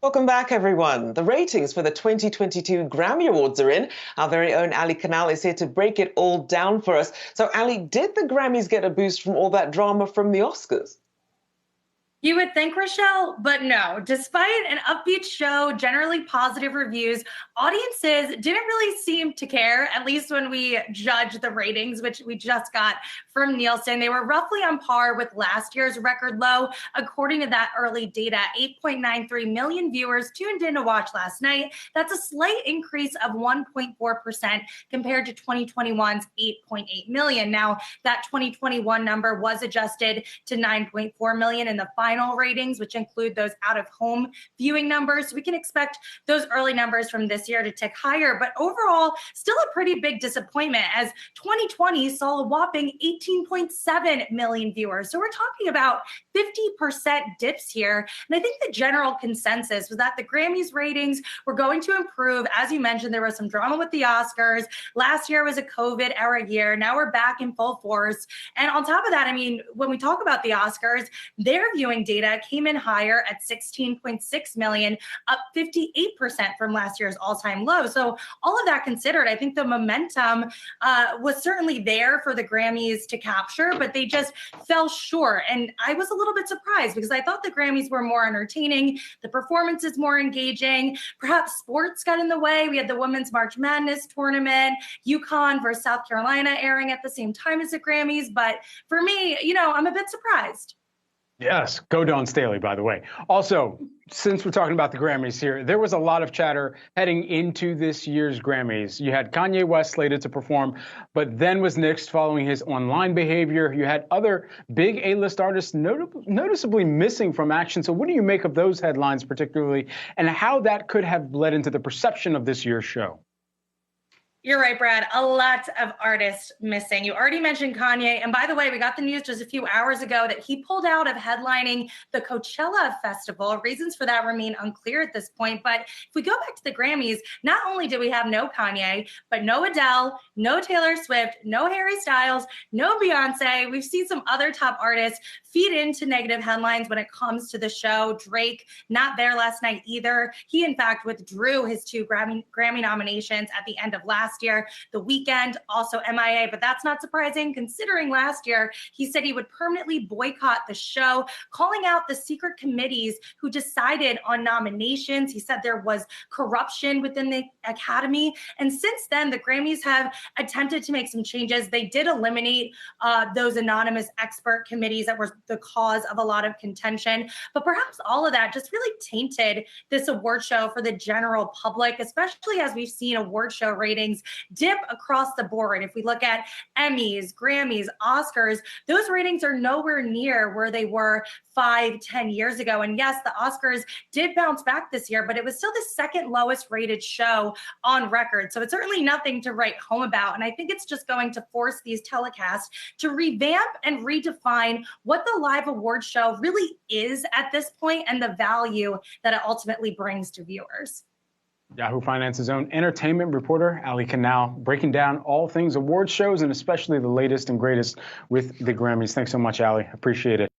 Welcome back, everyone. The ratings for the 2022 Grammy Awards are in. Our very own Allie Canal is here to break it all down for us. So, Allie, did the Grammys get a boost from all that drama from the Oscars? You would think, Rochelle, but no. Despite an upbeat show, generally positive reviews, audiences didn't really seem to care, at least when we judge the ratings, which we just got from Nielsen. They were roughly on par with last year's record low. According to that early data, 8.93 million viewers tuned in to watch last night. That's a slight increase of 1.4% compared to 2021's 8.8 million. Now, that 2021 number was adjusted to 9.4 million in the final ratings, which include those out-of-home viewing numbers. So we can expect those early numbers from this year to tick higher, but overall, still a pretty big disappointment as 2020 saw a whopping 18.7 million viewers. So we're talking about 50% dips here. And I think the general consensus was that the Grammys ratings were going to improve. As you mentioned, there was some drama with the Oscars. Last year was a COVID era year. Now we're back in full force. And on top of that, I mean, when we talk about the Oscars, their viewing data came in higher at 16.6 million, up 58% from last year's all-time low. So all of that considered, I think the momentum was certainly there for the Grammys to capture, but they just fell short. And I was a little bit surprised because I thought the Grammys were more entertaining, the performances more engaging, perhaps sports got in the way. We had the Women's March Madness tournament, UConn versus South Carolina airing at the same time as the Grammys. But for me, I'm a bit surprised. Yes, go Dawn Staley, by the way. Also, since we're talking about the Grammys here, there was a lot of chatter heading into this year's Grammys. You had Kanye West slated to perform, but then was nixed following his online behavior. You had other big A-list artists noticeably missing from action. So what do you make of those headlines particularly, and how that could have led into the perception of this year's show? You're right, Brad. A lot of artists missing. You already mentioned Kanye. And by the way, we got the news just a few hours ago that he pulled out of headlining the Coachella Festival. Reasons for that remain unclear at this point. But if we go back to the Grammys, not only do we have no Kanye, but no Adele, no Taylor Swift, no Harry Styles, no Beyonce. We've seen some other top artists feed into negative headlines when it comes to the show. Drake, not there last night either. He, in fact, withdrew his two Grammy nominations at the end of last year. The Weeknd also MIA, but that's not surprising considering last year he said he would permanently boycott the show, calling out the secret committees who decided on nominations. He said there was corruption within the Academy. And since then, the Grammys have attempted to make some changes. They did eliminate those anonymous expert committees that were the cause of a lot of contention. But perhaps all of that just really tainted this award show for the general public, especially as we've seen award show ratings dip across the board. If we look at Emmys, Grammys, Oscars, those ratings are nowhere near where they were 5-10 years ago. And yes, the Oscars did bounce back this year, but it was still the second lowest rated show on record. So it's certainly nothing to write home about. And I think it's just going to force these telecasts to revamp and redefine what the live award show really is at this point and the value that it ultimately brings to viewers. Yahoo Finance's own entertainment reporter, Allie Canal, breaking down all things award shows and especially the latest and greatest with the Grammys. Thanks so much, Allie. Appreciate it.